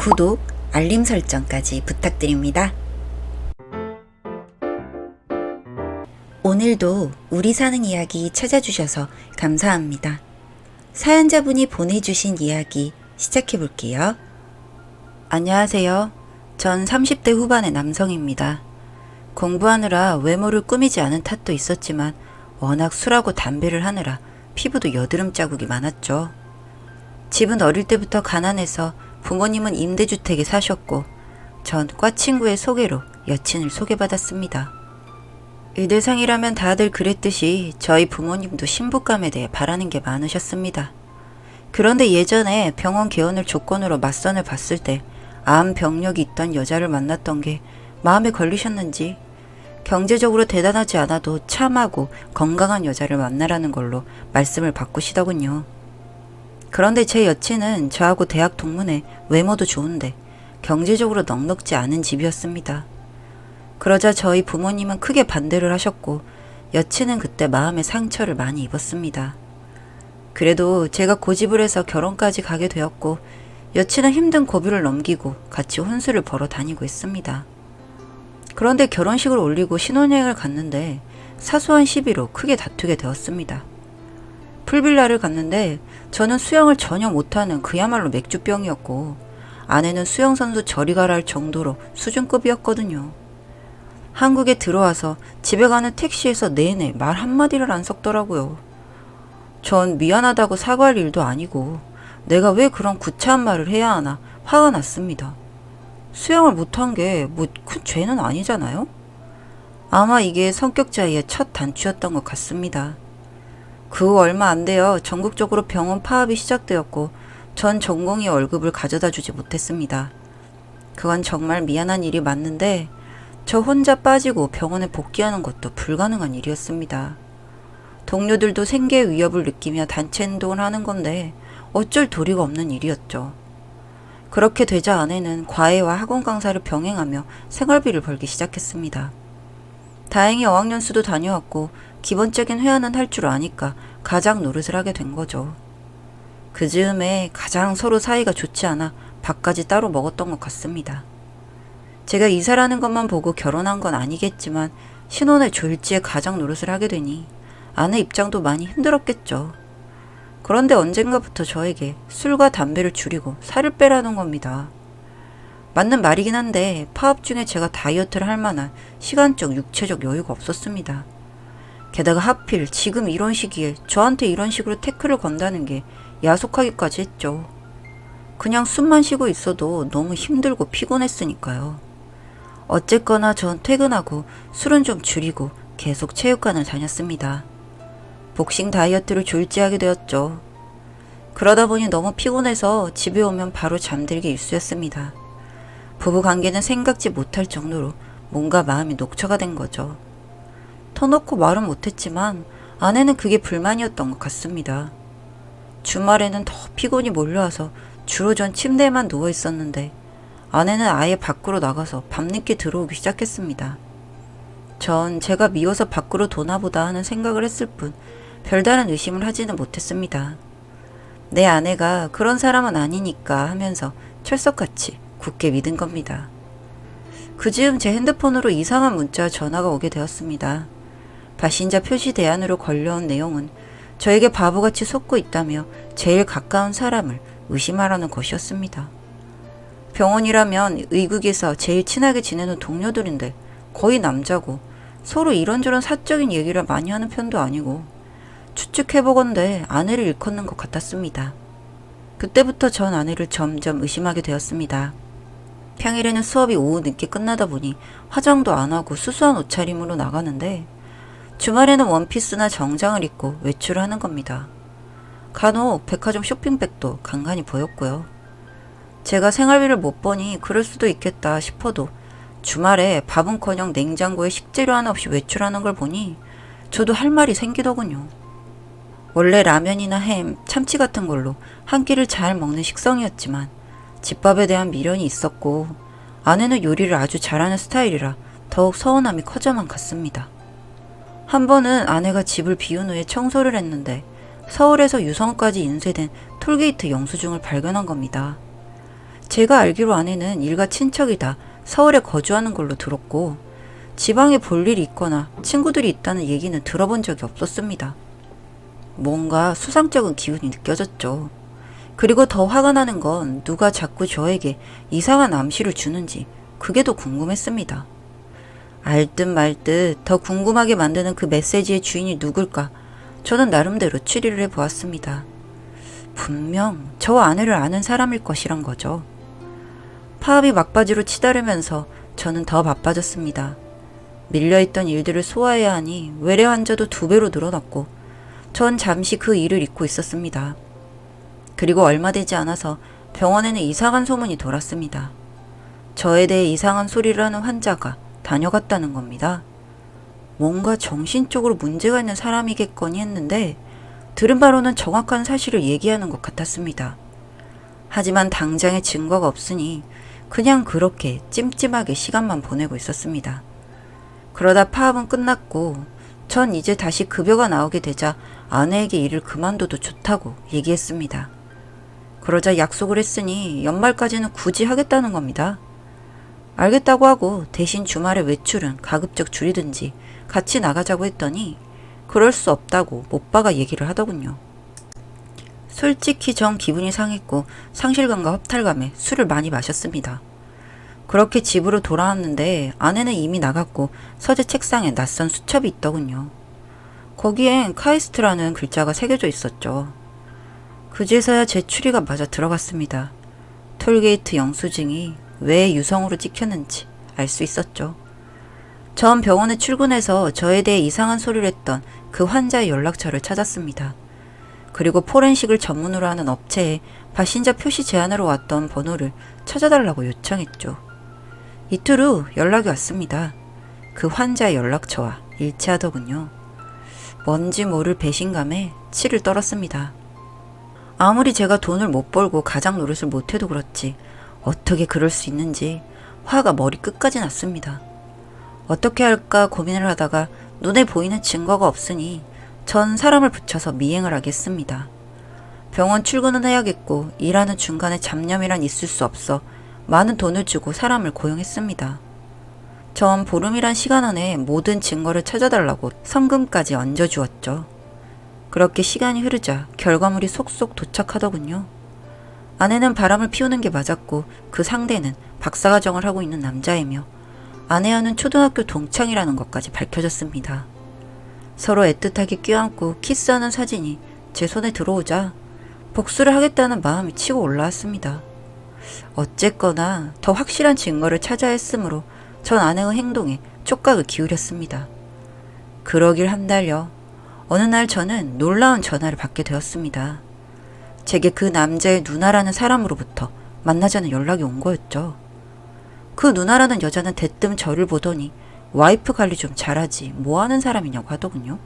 구독, 알림 설정까지 부탁드립니다. 오늘도 우리 사는 이야기 찾아주셔서 감사합니다. 사연자분이 보내주신 이야기 시작해볼게요. 안녕하세요. 전 30대 후반의 남성입니다. 공부하느라 외모를 꾸미지 않은 탓도 있었지만 워낙 술하고 담배를 하느라 피부도 여드름 자국이 많았죠. 집은 어릴 때부터 가난해서 부모님은 임대주택에 사셨고 전 과친구의 소개로 여친을 소개받았습니다. 의대생이라면 다들 그랬듯이 저희 부모님도 신부감에 대해 바라는 게 많으셨습니다. 그런데 예전에 병원 개원을 조건으로 맞선을 봤을 때 암 병력이 있던 여자를 만났던 게 마음에 걸리셨는지 경제적으로 대단하지 않아도 참하고 건강한 여자를 만나라는 걸로 말씀을 바꾸시더군요. 그런데 제 여친은 저하고 대학 동문회, 외모도 좋은데 경제적으로 넉넉지 않은 집이었습니다. 그러자 저희 부모님은 크게 반대를 하셨고 여친은 그때 마음의 상처를 많이 입었습니다. 그래도 제가 고집을 해서 결혼까지 가게 되었고 여친은 힘든 고비를 넘기고 같이 혼수를 벌어 다니고 있습니다. 그런데 결혼식을 올리고 신혼여행을 갔는데 사소한 시비로 크게 다투게 되었습니다. 풀빌라를 갔는데 저는 수영을 전혀 못하는 그야말로 맥주병이었고 아내는 수영선수 저리 가라 할 정도로 수준급이었거든요. 한국에 들어와서 집에 가는 택시에서 내내 말 한마디를 안 섞더라고요. 전 미안하다고 사과할 일도 아니고 내가 왜 그런 구차한 말을 해야 하나 화가 났습니다. 수영을 못한 게 뭐 큰 죄는 아니잖아요? 아마 이게 성격자의 첫 단추였던 것 같습니다. 그 후 얼마 안 되어 전국적으로 병원 파업이 시작되었고 전 전공의 월급을 가져다 주지 못했습니다. 그건 정말 미안한 일이 맞는데 저 혼자 빠지고 병원에 복귀하는 것도 불가능한 일이었습니다. 동료들도 생계 위협을 느끼며 단체 행동을 하는 건데 어쩔 도리가 없는 일이었죠. 그렇게 되자 아내는 과외와 학원 강사를 병행하며 생활비를 벌기 시작했습니다. 다행히 어학연수도 다녀왔고 기본적인 회화는 할 줄 아니까 가장 노릇을 하게 된 거죠. 그 즈음에 가장 서로 사이가 좋지 않아 밥까지 따로 먹었던 것 같습니다. 제가 이사라는 것만 보고 결혼한 건 아니겠지만 신혼의 졸지에 가장 노릇을 하게 되니 아내 입장도 많이 힘들었겠죠. 그런데 언젠가부터 저에게 술과 담배를 줄이고 살을 빼라는 겁니다. 맞는 말이긴 한데 파업 중에 제가 다이어트를 할 만한 시간적, 육체적 여유가 없었습니다. 게다가 하필 지금 이런 시기에 저한테 이런 식으로 태클을 건다는 게 야속하기까지 했죠. 그냥 숨만 쉬고 있어도 너무 힘들고 피곤했으니까요. 어쨌거나 전 퇴근하고 술은 좀 줄이고 계속 체육관을 다녔습니다. 복싱 다이어트를 졸지하게 되었죠. 그러다 보니 너무 피곤해서 집에 오면 바로 잠들기 일쑤였습니다. 부부관계는 생각지 못할 정도로 뭔가 마음이 녹초가 된 거죠. 터놓고 말은 못했지만 아내는 그게 불만이었던 것 같습니다. 주말에는 더 피곤이 몰려와서 주로 전 침대에만 누워 있었는데 아내는 아예 밖으로 나가서 밤늦게 들어오기 시작했습니다. 전 제가 미워서 밖으로 도나 보다 하는 생각을 했을 뿐 별다른 의심을 하지는 못했습니다. 내 아내가 그런 사람은 아니니까 하면서 철석같이 굳게 믿은 겁니다. 그 즈음 제 핸드폰으로 이상한 문자와 전화가 오게 되었습니다. 발신자 표시 대안으로 걸려온 내용은 저에게 바보같이 속고 있다며 제일 가까운 사람을 의심하라는 것이었습니다. 병원이라면 의국에서 제일 친하게 지내는 동료들인데 거의 남자고 서로 이런저런 사적인 얘기를 많이 하는 편도 아니고 추측해보건대 아내를 일컫는 것 같았습니다. 그때부터 전 아내를 점점 의심하게 되었습니다. 평일에는 수업이 오후 늦게 끝나다 보니 화장도 안 하고 수수한 옷차림으로 나가는데 주말에는 원피스나 정장을 입고 외출을 하는 겁니다. 간혹 백화점 쇼핑백도 간간히 보였고요. 제가 생활비를 못 버니 그럴 수도 있겠다 싶어도 주말에 밥은커녕 냉장고에 식재료 하나 없이 외출하는 걸 보니 저도 할 말이 생기더군요. 원래 라면이나 햄, 참치 같은 걸로 한 끼를 잘 먹는 식성이었지만 집밥에 대한 미련이 있었고 아내는 요리를 아주 잘하는 스타일이라 더욱 서운함이 커져만 갔습니다. 한 번은 아내가 집을 비운 후에 청소를 했는데 서울에서 유성까지 인쇄된 톨게이트 영수증을 발견한 겁니다. 제가 알기로 아내는 일가 친척이 다 서울에 거주하는 걸로 들었고 지방에 볼 일이 있거나 친구들이 있다는 얘기는 들어본 적이 없었습니다. 뭔가 수상쩍은 기운이 느껴졌죠. 그리고 더 화가 나는 건 누가 자꾸 저에게 이상한 암시를 주는지 그게 더 궁금했습니다. 알듯 말듯 더 궁금하게 만드는 그 메시지의 주인이 누굴까 저는 나름대로 추리를 해보았습니다. 분명 저 아내를 아는 사람일 것이란 거죠. 파업이 막바지로 치달으면서 저는 더 바빠졌습니다. 밀려있던 일들을 소화해야 하니 외래 환자도 2배로 늘어났고 전 잠시 그 일을 잊고 있었습니다. 그리고 얼마 되지 않아서 병원에는 이상한 소문이 돌았습니다. 저에 대해 이상한 소리를 하는 환자가 다녀갔다는 겁니다. 뭔가 정신적으로 문제가 있는 사람이겠거니 했는데 들은 바로는 정확한 사실을 얘기하는 것 같았습니다. 하지만 당장의 증거가 없으니 그냥 그렇게 찜찜하게 시간만 보내고 있었습니다. 그러다 파업은 끝났고 전 이제 다시 급여가 나오게 되자 아내에게 일을 그만둬도 좋다고 얘기했습니다. 그러자 약속을 했으니 연말까지는 굳이 하겠다는 겁니다. 알겠다고 하고 대신 주말에 외출은 가급적 줄이든지 같이 나가자고 했더니 그럴 수 없다고 못 박아 얘기를 하더군요. 솔직히 전 기분이 상했고 상실감과 허탈감에 술을 많이 마셨습니다. 그렇게 집으로 돌아왔는데 아내는 이미 나갔고 서재 책상에 낯선 수첩이 있더군요. 거기엔 카이스트라는 글자가 새겨져 있었죠. 그제서야 제 추리가 맞아 들어갔습니다. 톨게이트 영수증이 왜 유성으로 찍혔는지 알 수 있었죠. 전 병원에 출근해서 저에 대해 이상한 소리를 했던 그 환자의 연락처를 찾았습니다. 그리고 포렌식을 전문으로 하는 업체에 발신자 표시 제안으로 왔던 번호를 찾아달라고 요청했죠. 이틀 후 연락이 왔습니다. 그 환자의 연락처와 일치하더군요. 뭔지 모를 배신감에 치를 떨었습니다. 아무리 제가 돈을 못 벌고 가장 노릇을 못해도 그렇지 어떻게 그럴 수 있는지 화가 머리 끝까지 났습니다. 어떻게 할까 고민을 하다가 눈에 보이는 증거가 없으니 전 사람을 붙여서 미행을 하겠습니다. 병원 출근은 해야겠고 일하는 중간에 잡념이란 있을 수 없어 많은 돈을 주고 사람을 고용했습니다. 전 보름이란 시간 안에 모든 증거를 찾아달라고 성금까지 얹어주었죠. 그렇게 시간이 흐르자 결과물이 속속 도착하더군요. 아내는 바람을 피우는 게 맞았고 그 상대는 박사과정을 하고 있는 남자이며 아내와는 초등학교 동창이라는 것까지 밝혀졌습니다. 서로 애틋하게 껴안고 키스하는 사진이 제 손에 들어오자 복수를 하겠다는 마음이 치고 올라왔습니다. 어쨌거나 더 확실한 증거를 찾아야 했으므로 전 아내의 행동에 촉각을 기울였습니다. 그러길 한 달여 어느 날 저는 놀라운 전화를 받게 되었습니다. 제게 그 남자의 누나라는 사람으로부터 만나자는 연락이 온 거였죠. 그 누나라는 여자는 대뜸 저를 보더니 와이프 관리 좀 잘하지 뭐하는 사람이냐고 하더군요.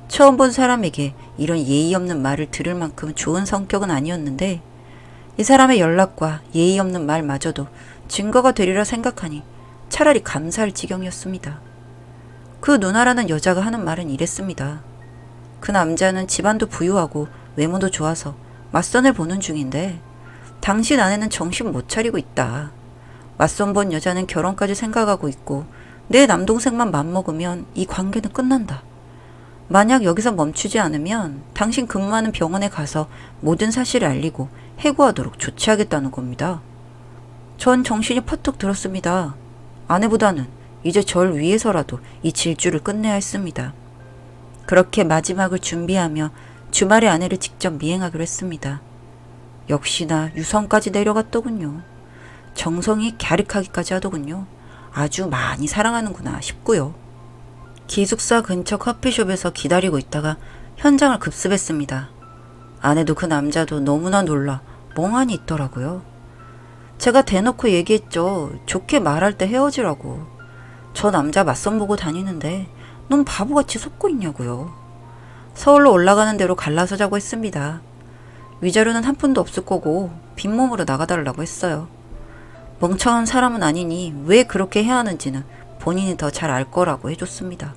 처음 본 사람에게 이런 예의 없는 말을 들을 만큼 좋은 성격은 아니었는데 이 사람의 연락과 예의 없는 말마저도 증거가 되리라 생각하니 차라리 감사할 지경이었습니다. 그 누나라는 여자가 하는 말은 이랬습니다. 그 남자는 집안도 부유하고 외모도 좋아서 맞선을 보는 중인데 당신 아내는 정신 못 차리고 있다. 맞선 본 여자는 결혼까지 생각하고 있고 내 남동생만 맘먹으면 이 관계는 끝난다. 만약 여기서 멈추지 않으면 당신 근무하는 병원에 가서 모든 사실을 알리고 해고하도록 조치하겠다는 겁니다. 전 정신이 퍼뜩 들었습니다. 아내보다는 이제 절 위해서라도 이 질주를 끝내야 했습니다. 그렇게 마지막을 준비하며 주말에 아내를 직접 미행하기로 했습니다. 역시나 유성까지 내려갔더군요. 정성이 갸륵하기까지 하더군요. 아주 많이 사랑하는구나 싶고요. 기숙사 근처 커피숍에서 기다리고 있다가 현장을 급습했습니다. 아내도 그 남자도 너무나 놀라 멍하니 있더라고요. 제가 대놓고 얘기했죠. 좋게 말할 때 헤어지라고. 저 남자 맞선 보고 다니는데 넌 바보같이 속고 있냐고요. 서울로 올라가는 대로 갈라서자고 했습니다. 위자료는 한 푼도 없을 거고 빈몸으로 나가달라고 했어요. 멍청한 사람은 아니니 왜 그렇게 해야 하는지는 본인이 더 잘 알 거라고 해줬습니다.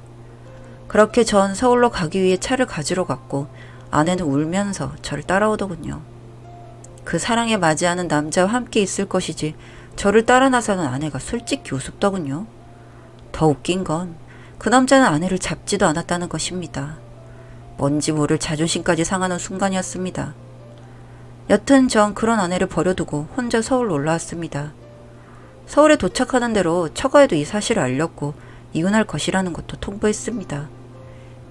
그렇게 전 서울로 가기 위해 차를 가지러 갔고 아내는 울면서 저를 따라오더군요. 그 사랑에 맞이하는 남자와 함께 있을 것이지 저를 따라 나서는 아내가 솔직히 우습더군요. 더 웃긴 건 그 남자는 아내를 잡지도 않았다는 것입니다. 뭔지 모를 자존심까지 상하는 순간이었습니다. 여튼 전 그런 아내를 버려두고 혼자 서울로 올라왔습니다. 서울에 도착하는 대로 처가에도 이 사실을 알렸고 이혼할 것이라는 것도 통보했습니다.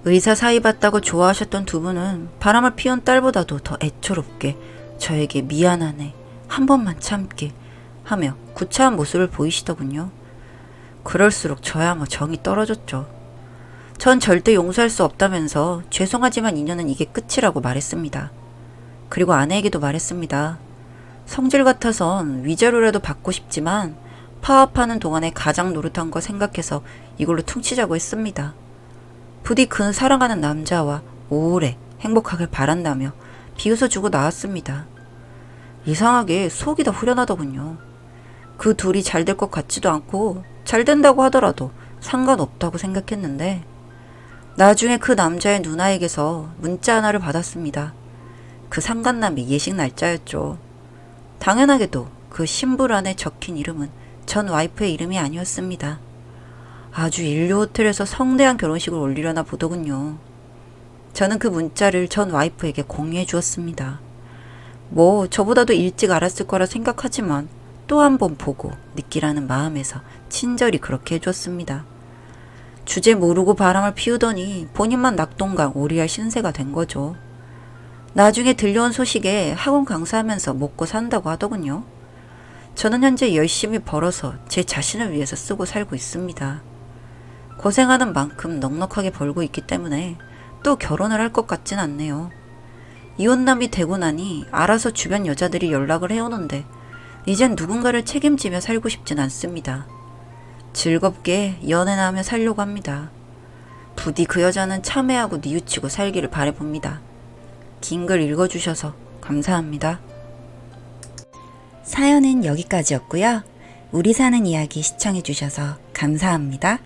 의사 사이 봤다고 좋아하셨던 두 분은 바람을 피운 딸보다도 더 애처롭게 저에게 미안하네, 한 번만 참게 하며 구차한 모습을 보이시더군요. 그럴수록 저야 정이 떨어졌죠. 전 절대 용서할 수 없다면서 죄송하지만 인연은 이게 끝이라고 말했습니다. 그리고 아내에게도 말했습니다. 성질 같아선 위자료라도 받고 싶지만 파업하는 동안에 가장 노릇한 거 생각해서 이걸로 퉁치자고 했습니다. 부디 그 사랑하는 남자와 오래 행복하길 바란다며 비웃어주고 나왔습니다. 이상하게 속이 더 후련하더군요. 그 둘이 잘 될 것 같지도 않고 잘 된다고 하더라도 상관없다고 생각했는데 나중에 그 남자의 누나에게서 문자 하나를 받았습니다. 그 상간남이 예식 날짜였죠. 당연하게도 그 신부란에 적힌 이름은 전 와이프의 이름이 아니었습니다. 아주 인류 호텔에서 성대한 결혼식을 올리려나 보더군요. 저는 그 문자를 전 와이프에게 공유해 주었습니다. 저보다도 일찍 알았을 거라 생각하지만 또 한 번 보고 느끼라는 마음에서 친절히 그렇게 해줬습니다. 주제 모르고 바람을 피우더니 본인만 낙동강 오리알 신세가 된 거죠. 나중에 들려온 소식에 학원 강사하면서 먹고 산다고 하더군요. 저는 현재 열심히 벌어서 제 자신을 위해서 쓰고 살고 있습니다. 고생하는 만큼 넉넉하게 벌고 있기 때문에 또 결혼을 할 것 같진 않네요. 이혼남이 되고 나니 알아서 주변 여자들이 연락을 해오는데 이젠 누군가를 책임지며 살고 싶진 않습니다. 즐겁게 연애나 하며 살려고 합니다. 부디 그 여자는 참회하고 뉘우치고 살기를 바라봅니다. 긴 글 읽어주셔서 감사합니다. 사연은 여기까지였고요. 우리 사는 이야기 시청해주셔서 감사합니다.